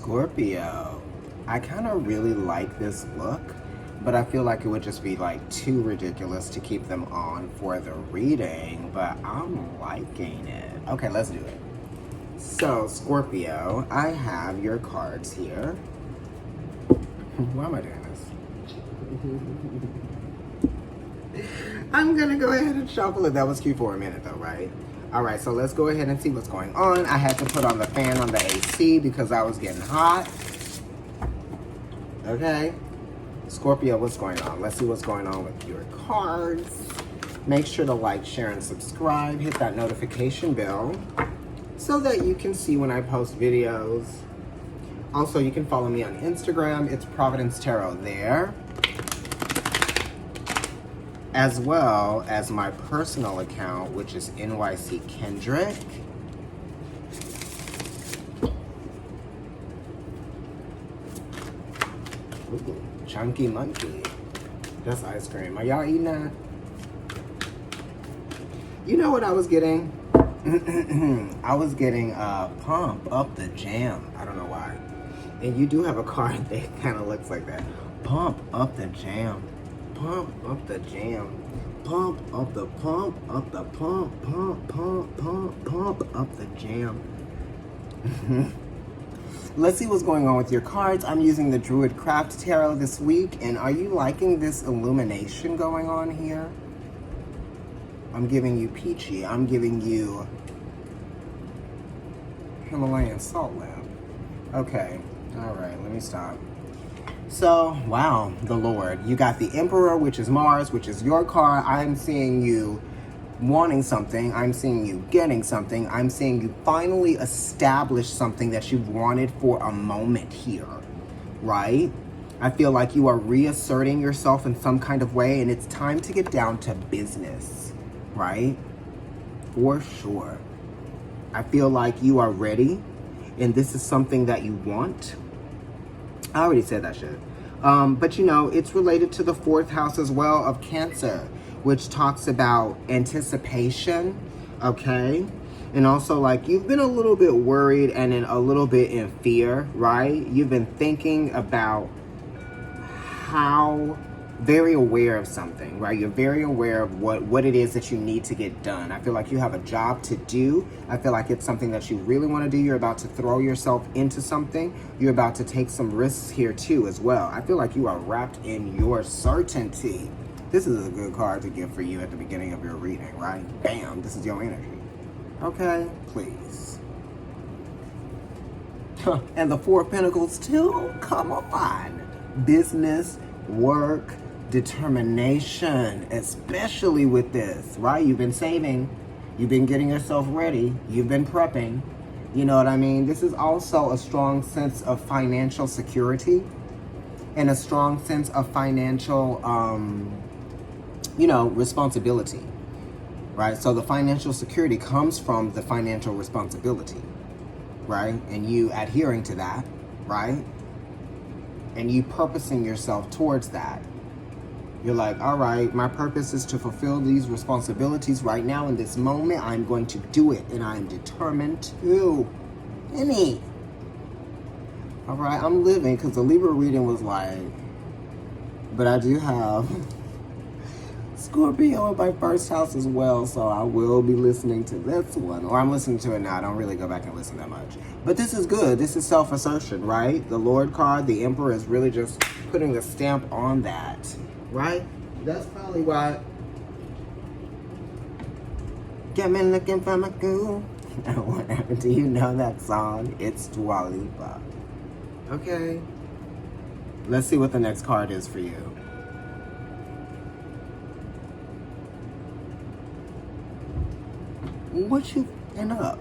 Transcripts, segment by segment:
Scorpio, I kind of really like this look, but I feel like it would just be like too ridiculous to keep them on for the reading, but I'm liking it. Okay, let's do it. So, Scorpio, I have your cards here. Why am I doing this? I'm gonna go ahead and shuffle it. That was cute for a minute though, right? All right, so let's go ahead and see what's going on. I had to put on the fan on the AC because I was getting hot. Okay. Scorpio, what's going on? Let's see what's going on with your cards. Make sure to like, share, and subscribe. Hit that notification bell so that you can see when I post videos. Also, you can follow me on Instagram. It's Providence Tarot there. As well as my personal account, which is NYC Kendrick. Ooh, chunky monkey. That's ice cream. Are y'all eating that? You know what I was getting? I was getting Pump Up the Jam. I don't know why. And you do have a card that kind of looks like that. Pump Up the Jam. Pump up the jam. Pump up the pump up the pump up the jam. Let's see what's going on with your cards. I'm using the Druid Craft Tarot this week, and are you liking this illumination going on here? I'm giving you peachy. I'm giving you Himalayan salt lamp. Okay, all right, let me stop. So, wow, the Lord. You got the Emperor, which is Mars, which is your card. I'm seeing you wanting something. I'm seeing you getting something. I'm seeing you finally establish something that you've wanted for a moment here, right? I feel like you are reasserting yourself in some kind of way, and it's time to get down to business, right? For sure. I feel like you are ready, and this is something that you want. I already said that shit. But you know, it's related to the 4th house as well of Cancer, which talks about anticipation, okay? And also, like, you've been a little bit worried and a little bit in fear, right? You've been thinking about how, very aware of something, right? You're very aware of what it is that you need to get done. I feel like you have a job to do. I feel like it's something that you really want to do. You're about to throw yourself into something. You're about to take some risks here too as well. I feel like you are wrapped in your certainty. This is a good card to give for you at the beginning of your reading, right? Bam, this is your energy. Okay, please. And the 4 of Pentacles too? Come on. Business, work, determination, especially with this, right? You've been saving, you've been getting yourself ready, you've been prepping, you know what I mean? This is also a strong sense of financial security and a strong sense of financial, responsibility, right? So the financial security comes from the financial responsibility, right? And you adhering to that, right? And you purposing yourself towards that. You're like, all right, my purpose is to fulfill these responsibilities right now in this moment. I'm going to do it, and I'm determined to. Any. All right, I'm living, because the Libra reading was like, but I do have Scorpio in my 1st house as well, so I will be listening to this one. Or I'm listening to it now. I don't really go back and listen that much. But this is good. This is self-assertion, right? The Lord card, the Emperor, is really just putting the stamp on that, right? That's probably why. Get me looking for my goo. Do you know that song? It's Dua Lipa. Okay. Let's see what the next card is for you. What you end up?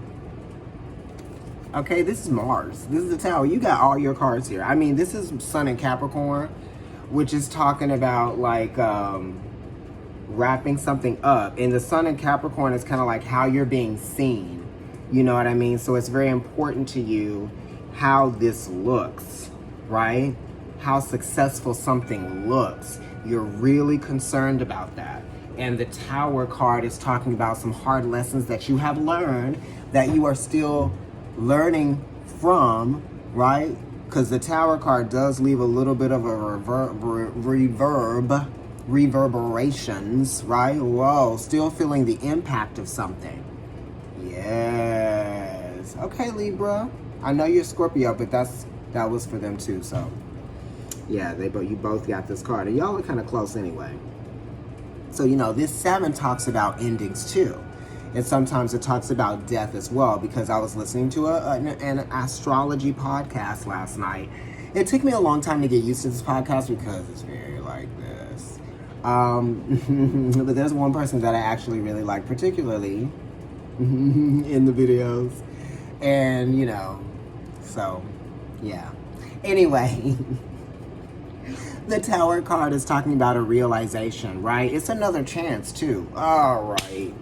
Okay, this is Mars. This is the Tower. You got all your cards here. I mean, this is Sun in Capricorn, which is talking about like wrapping something up. And the Sun in Capricorn is kind of like how you're being seen. You know what I mean? So it's very important to you how this looks, right? How successful something looks. You're really concerned about that. And the Tower card is talking about some hard lessons that you have learned, that you are still learning from, right? Because the Tower card does leave a little bit of a reverberations, right? Whoa, still feeling the impact of something. Yes. Okay, Libra. I know you're Scorpio, but that was for them too, so. Yeah, you both got this card. And y'all are kind of close anyway. So, this 7 talks about endings too. And sometimes it talks about death as well, because I was listening to an astrology podcast last night. It took me a long time to get used to this podcast because it's very like this. But there's one person that I actually really like, particularly in the videos. And, so, yeah. Anyway, the Tower card is talking about a realization, right? It's another chance, too. All right.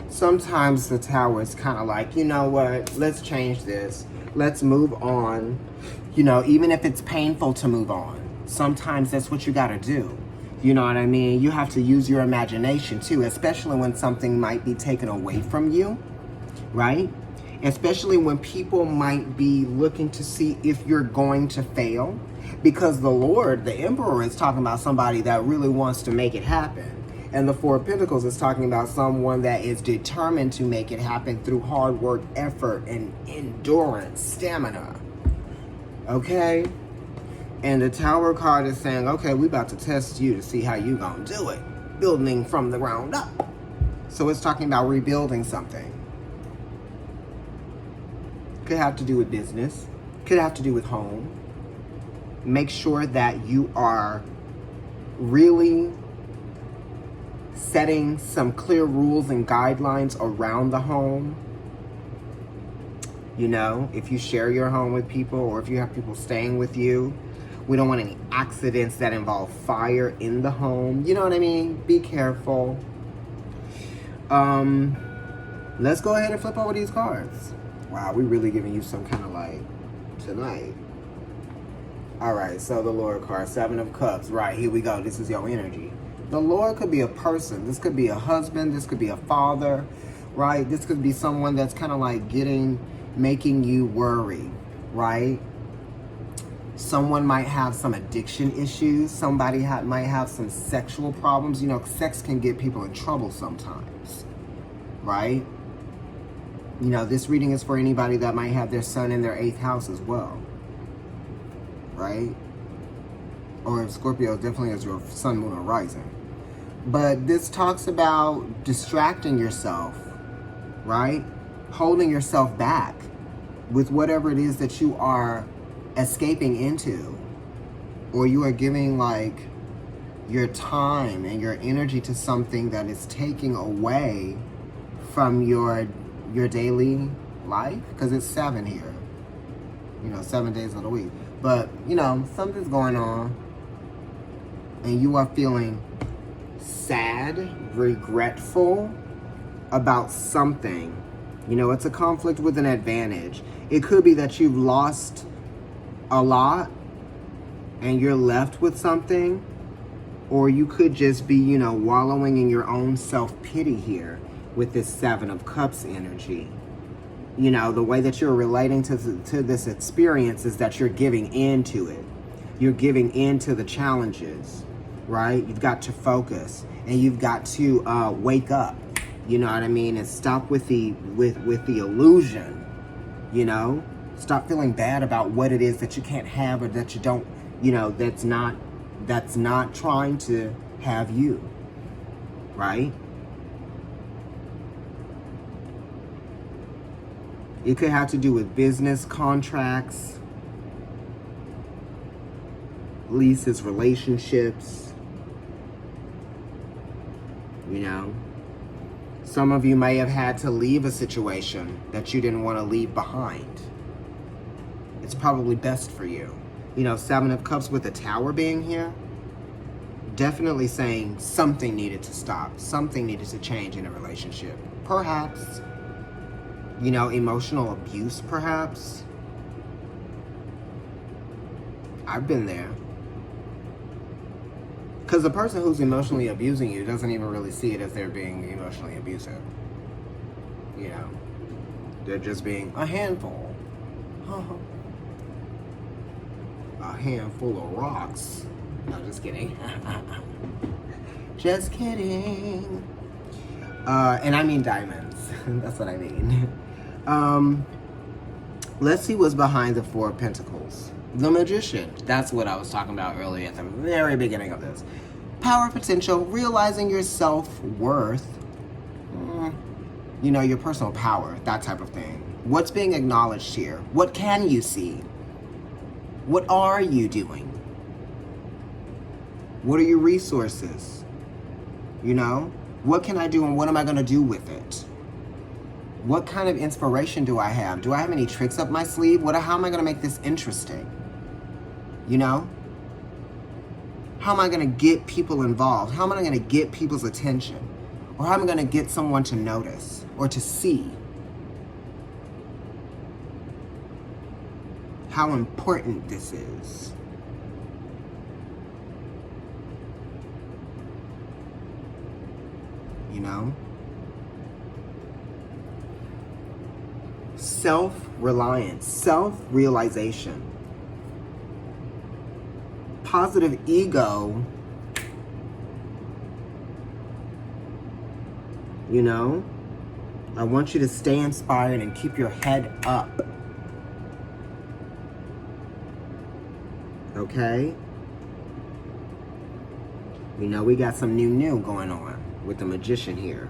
Sometimes the Tower is kind of like, you know what? Let's change this. Let's move on. Even if it's painful to move on. Sometimes that's what you got to do. You know what I mean? You have to use your imagination, too, especially when something might be taken away from you, right? Especially when people might be looking to see if you're going to fail. Because the Lord, the Emperor, is talking about somebody that really wants to make it happen. And the Four of Pentacles is talking about someone that is determined to make it happen through hard work, effort, and endurance, stamina. Okay? And the Tower card is saying, okay, we about to test you to see how you gonna do it. Building from the ground up. So it's talking about rebuilding something. Could have to do with business. Could have to do with home. Make sure that you are really setting some clear rules and guidelines around the home. If you share your home with people or if you have people staying with you, we don't want any accidents that involve fire in the home. You know what I mean? Be careful. Let's go ahead and flip over these cards. Wow, we're really giving you some kind of light tonight. All right, so the Lord card, 7 of Cups. Right, here we go. This is your energy. The Lord could be a person. This could be a husband. This could be a father, right? This could be someone that's kind of like making you worry, right? Someone might have some addiction issues. Somebody might have some sexual problems. Sex can get people in trouble sometimes, right? This reading is for anybody that might have their sun in their 8th house as well, right? Or Scorpio definitely is your sun, moon, or rising. But this talks about distracting yourself, right? Holding yourself back with whatever it is that you are escaping into. Or you are giving like your time and your energy to something that is taking away from your daily life. Because it's 7 here. 7 days of the week. But, something's going on. And you are feeling sad, regretful about something. It's a conflict with an advantage. It could be that you've lost a lot and you're left with something. Or you could just be, wallowing in your own self-pity here with this 7 of Cups energy. The way that you're relating to this experience is that you're giving into it. You're giving into the challenges, right? You've got to focus and you've got to wake up. You know what I mean? And stop with the illusion. Stop feeling bad about what it is that you can't have or that you don't. That's not trying to have you, right? It could have to do with business, contracts, leases, relationships. Some of you may have had to leave a situation that you didn't want to leave behind. It's probably best for you. 7 of Cups with the Tower being here, definitely saying something needed to stop. Something needed to change in a relationship. Perhaps. Emotional abuse, perhaps. I've been there. Because the person who's emotionally abusing you doesn't even really see it as they're being emotionally abusive. They're just being a handful. a handful of rocks. No, just kidding. Just kidding. And I mean diamonds. That's what I mean. Let's see what's behind the Four of Pentacles. The Magician. That's what I was talking about earlier at the very beginning of this. Power, potential, realizing your self-worth. You know, your personal power, that type of thing. What's being acknowledged here? What can you see? What are you doing? What are your resources? You know? What can I do and what am I going to do with it? What kind of inspiration do I have? Do I have any tricks up my sleeve? How am I going to make this interesting? You know? How am I going to get people involved? How am I going to get people's attention? Or how am I going to get someone to notice or to see? How important this is. You know? Self-reliance, self-realization. Positive ego, you know? I want you to stay inspired and keep your head up. Okay? You know, we got some new going on with the Magician here.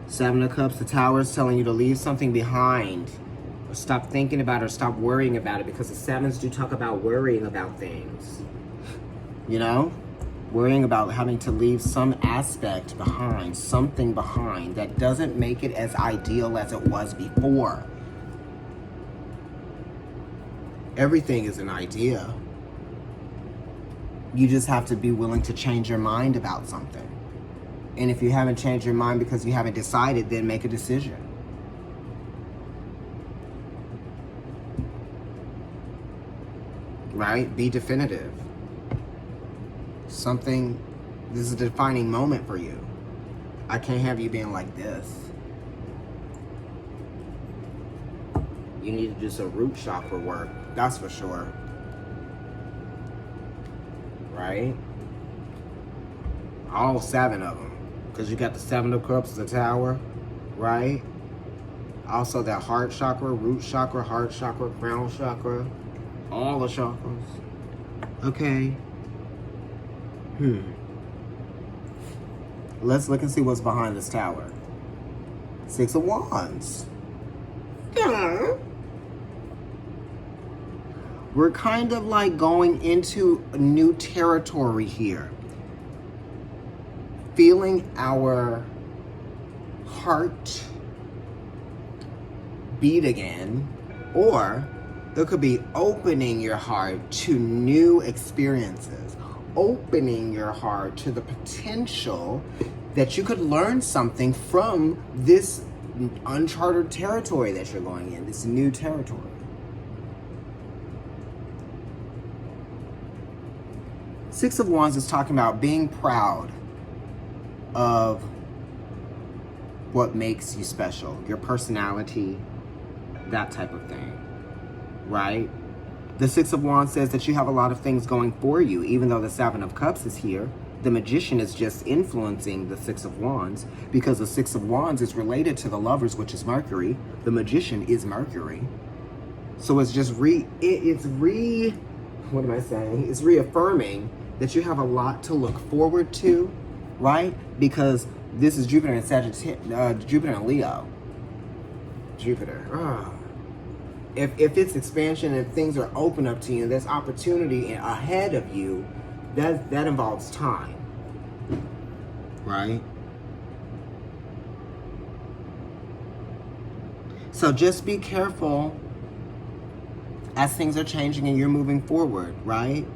Seven of Cups, the Tower is telling you to leave something behind. Or stop thinking about it or stop worrying about it, because the sevens do talk about worrying about things. You know? Worrying about having to leave some aspect behind, something behind that doesn't make it as ideal as it was before. Everything is an idea. You just have to be willing to change your mind about something. And if you haven't changed your mind because you haven't decided, then make a decision. Right? Be definitive. This is a defining moment for you. I can't have you being like this. You need to do some root chakra work, that's for sure. Right? All seven of them. Because you got the Seven of Cups, the Tower, right? Also that heart chakra, root chakra, heart chakra, crown chakra. All the chakras. Okay. Let's look and see what's behind this tower. Six of Wands. Yeah. We're kind of like going into a new territory here. Feeling our heart beat again, or there could be opening your heart to new experiences, opening your heart to the potential that you could learn something from this uncharted territory that you're going in, this new territory. Six of Wands is talking about being proud of what makes you special, your personality, that type of thing, right? The Six of Wands says that you have a lot of things going for you, even though the Seven of Cups is here. The Magician is just influencing the Six of Wands, because the Six of Wands is related to the Lovers, which is Mercury. The Magician is Mercury. So it's just it's reaffirming that you have a lot to look forward to, right? Because this is Jupiter and Jupiter and Leo. Jupiter. If it's expansion and things are open up to you, there's opportunity ahead of you, that involves time, right? So just be careful as things are changing and you're moving forward, right?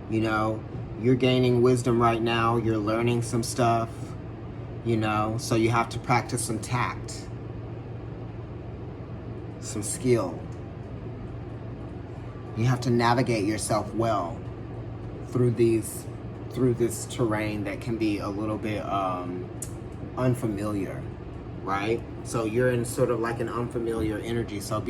You know, you're gaining wisdom right now, you're learning some stuff, you know, so you have to practice some tact, some skill. You have to navigate yourself well through this terrain that can be a little bit unfamiliar, right? So you're in sort of like an unfamiliar energy, so be